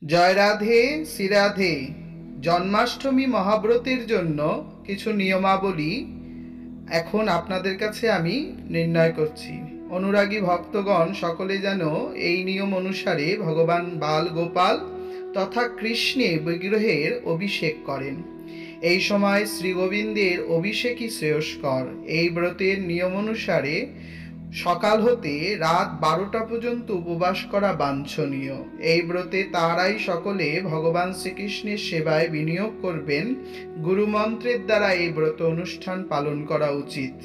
জয় রাধে, শ্রীরাধে। জন্মাষ্টমী মহাব্রতের জন্য কিছু নিয়মাবলী এখন আপনাদের কাছে আমি নির্ণয় করছি। অনুরাগী ভক্তগণ সকলে যেন এই নিয়ম অনুসারে ভগবান বাল গোপাল তথা কৃষ্ণের বিগ্রহের অভিষেক করেন। এই সময় শ্রী গোবিন্দের অভিষেকই শ্রেয়স্কর। এই ব্রতের নিয়ম অনুসারে সকাল হতে রাত 12টা পর্যন্ত উপবাস করা বাঞ্ছনীয়। এই ব্রতে তারাই সকলে ভগবান শ্রীকৃষ্ণের সেবায় বিনিয়োগ করবেন। গুরুমন্ত্রের দ্বারা এই ব্রত অনুষ্ঠান পালন করা উচিত।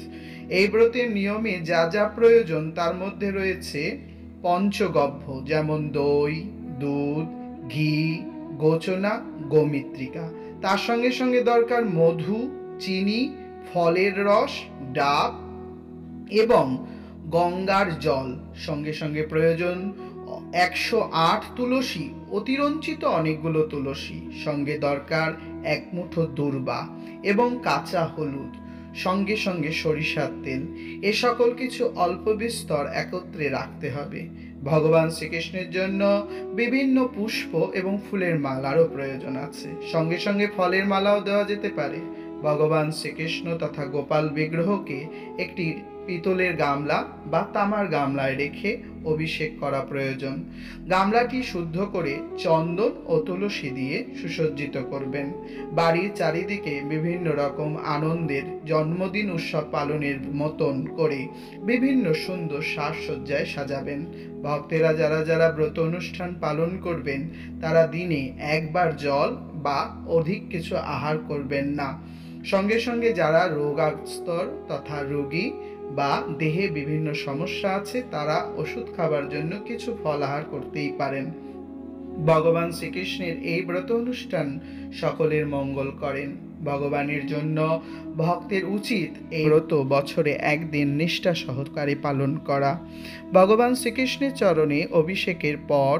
এই ব্রতের নিয়মে যা যা প্রয়োজন তার মধ্যে রয়েছে পঞ্চগভ্য, যেমন দই, দুধ, ঘি, গোচনা, গোমিত্রিকা। তার সঙ্গে সঙ্গে দরকার মধু, চিনি, ফলের রস, ডাব এবং গঙ্গার জল। সঙ্গে সঙ্গে প্রয়োজন 108 তুলসী, অতিরঞ্চিত অনেকগুলো তুলসী। সঙ্গে দরকার এক মুঠো দূর্বা এবং কাঁচা হলুদ। সঙ্গে সঙ্গে সরিষার তেল। এ সকল কিছু অল্প বিস্তর একত্রে রাখতে হবে। ভগবান শ্রীকৃষ্ণের জন্য বিভিন্ন পুষ্প এবং ফুলের মালারও প্রয়োজন আছে। সঙ্গে সঙ্গে ফলের মালাও দেওয়া যেতে পারে। ভগবান শ্রীকৃষ্ণ তথা গোপাল বিগ্রহকে একটি পিতলের গামলা বা তামার গামলায় রেখে অভিষেক করা প্রয়োজন। গামলাটি শুদ্ধ করে চন্দন ও তুলসী দিয়ে সুসজ্জিত করবেন। বাড়ির চারিদিকে বিভিন্ন রকম আনন্দের জন্মদিন উৎসব পালনের মতন করে বিভিন্ন সুন্দর সাজসজ্জায় সাজাবেন। ভক্তেরা যারা যারা ব্রত অনুষ্ঠান পালন করবেন তারা দিনে একবার জল বা অধিক কিছু আহার করবেন না। সঙ্গে সঙ্গে যারা রোগাস্তর তথা রোগী বা দেহে বিভিন্ন সমস্যা আছে তারা ওষুধ খাবার জন্য কিছু ফল আহার করতেই পারেন। ভগবান শ্রীকৃষ্ণের এই ব্রত অনুষ্ঠান সকলের মঙ্গল করেন। ভগবানের জন্য ভক্তের উচিত এই ব্রত বছরে একদিন নিষ্ঠা সহকারে পালন করা। ভগবান শ্রীকৃষ্ণের চরণে অভিষেকের পর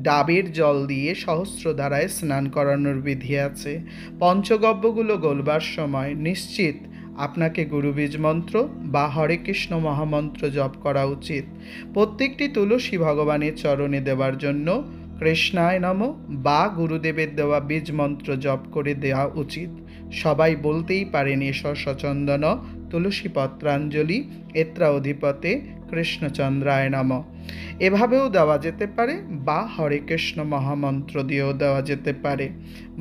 ডাবের জল দিয়ে সহস্র ধারায় স্নান করানোর বিধি আছে। পঞ্চগব্যগুলো গলবার সময় নিশ্চিত আপনাকে গুরুবীজ মন্ত্র বা হরে কৃষ্ণ মহামন্ত্র জপ করা উচিত। প্রত্যেকটি তুলসী ভগবানের চরণে দেওয়ার জন্য কৃষ্ণায় নমঃ বা গুরুদেবের দেওয়া বীজ মন্ত্র জপ করে দেওয়া উচিত। সবাই বলতেই পারেন এস সচন্দন তুলসী পত্রাঞ্জলি এত্রা অধিপতে কৃষ্ণচন্দ্রায় নমঃ। এভাবেও দেওয়া যেতে পারে বা হরে কৃষ্ণ মহামন্ত্র দিয়েও দেওয়া যেতে পারে।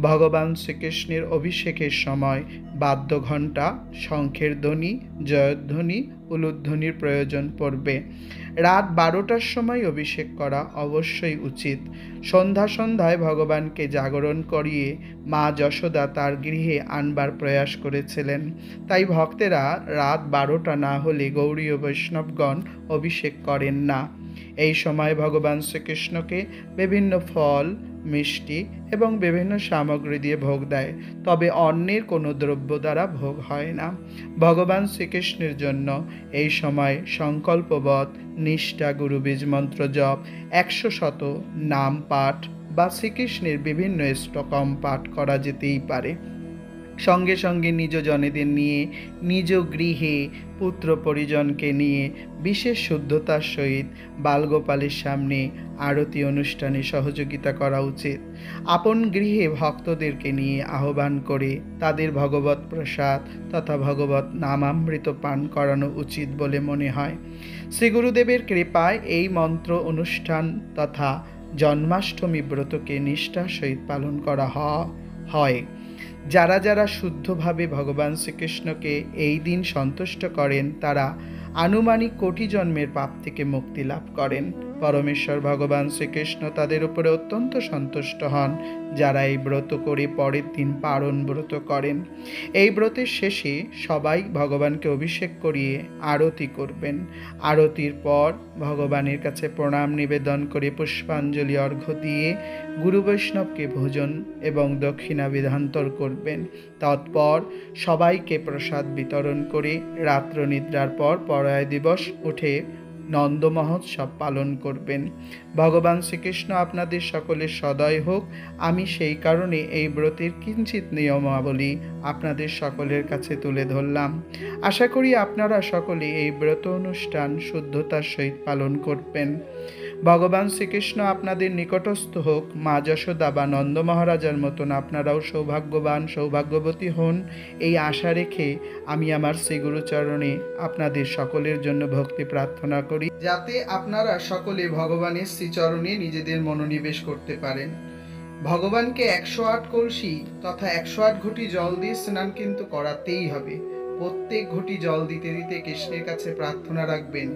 ভগবান শ্রীকৃষ্ণের অভিষেকের সময় বাদ্যঘণ্টা, শঙ্খের ধ্বনি, জয়ধ্বনি, উলুধ্বনির প্রয়োজন পড়বে। রাত 12টার সময় অভিষেক করা অবশ্যই উচিত। সন্ধ্যায় ভগবানকে জাগরণ করিয়ে মা যশোদা তার গৃহে আনবার প্রয়াস করেছিলেন। তাই ভক্তেরা রাত 12টা না হলে গৌড়ীয় বৈষ্ণবগণ অভিষেক করেন না। এই সময় ভগবান শ্রীকৃষ্ণকে বিভিন্ন ফল, মিষ্টি এবং বিভিন্ন সামগ্রী দিয়ে ভোগ দেয়, তবে অন্যের কোনো দ্রব্য দ্বারা ভোগ হয় না। ভগবান শ্রীকৃষ্ণের জন্য এই সময় সংকল্পবৎ নিষ্ঠা গুরুবীজ মন্ত্র জপ, 100 নাম পাঠ বা শ্রীকৃষ্ণের বিভিন্ন স্তোত্র পাঠ করা যেতেই পারে। সঙ্গে সঙ্গে নিজ জনেদের নিয়ে নিজ গৃহে পুত্র পরিজনকে নিয়ে বিশেষ শুদ্ধতার সহিত বালগোপালের সামনে আরতি অনুষ্ঠানে সহযোগিতা করা উচিত। আপন গৃহে ভক্তদেরকে নিয়ে আহ্বান করে তাদের ভগবত প্রসাদ তথা ভগবত নামামৃত পান করানো উচিত বলে মনে হয়। শ্রী গুরুদেবের কৃপায় এই মন্ত্র অনুষ্ঠান তথা জন্মাষ্টমী ব্রতকে নিষ্ঠার সহিত পালন করা হয়। যারা যারা শুদ্ধভাবে ভগবান শ্রীকৃষ্ণকে এই দিন সন্তুষ্ট করেন তারা আনুমানিক কোটি জন্মের পাপ থেকে মুক্তি লাভ করেন। পরমেশ্বর ভগবান শ্রীকৃষ্ণ তাদের উপরে অত্যন্ত সন্তুষ্ট হন যারা এই ব্রত করে পরের দিন পারণ ব্রত করেন। এই ব্রতের শেষে সবাই ভগবানকে অভিষেক করিয়ে আরতি করবেন। আরতির পর ভগবানের কাছে প্রণাম নিবেদন করে পুষ্পাঞ্জলি অর্ঘ্য দিয়ে গুরু বৈষ্ণবকে ভোজন এবং দক্ষিণা বিধান্তর করবেন। তৎপর সবাইকে প্রসাদ বিতরণ করে রাত্র নিদ্রার পর পরয়া দিবস উঠে নন্দ মহোৎসব পালন করবেন। ভগবান শ্রীকৃষ্ণ আপনাদের সকলের সদয় হোক। আমি সেই কারণে এই ব্রতের কিঞ্চিত নিয়মাবলী আপনাদের সকলের কাছে তুলে ধরলাম। আশা করি আপনারা সকলে এই ব্রত অনুষ্ঠান শুদ্ধতার সহিত পালন করবেন। ভগবান শ্রীকৃষ্ণ আপনাদের নিকটস্থ হোক, মা যশোদা বা নন্দ মহারাজার মতন আপনারাও সৌভাগ্যবান সৌভাগ্যবতী হন, এই আশা রেখে আমি আমার শ্রীগুরুচরণে আপনাদের সকলের জন্য ভক্তি প্রার্থনা করি, যাতে আপনারা সকলে ভগবানের শ্রীচরণে নিজেদের মনোনিবেশ করতে পারেন। ভগবানকে 108 কলসি তথা 108 ঘটি জল দিয়ে স্নান কিন্তু করাতেই হবে। প্রত্যেক ঘটি জল দিতে দিতে কৃষ্ণের কাছে প্রার্থনা রাখবেন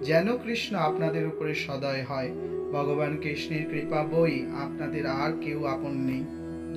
যেন কৃষ্ণ আপনাদের উপরে সদয় হয়। ভগবান কৃষ্ণের কৃপা বই আপনাদের আর কেউ আপন নেই।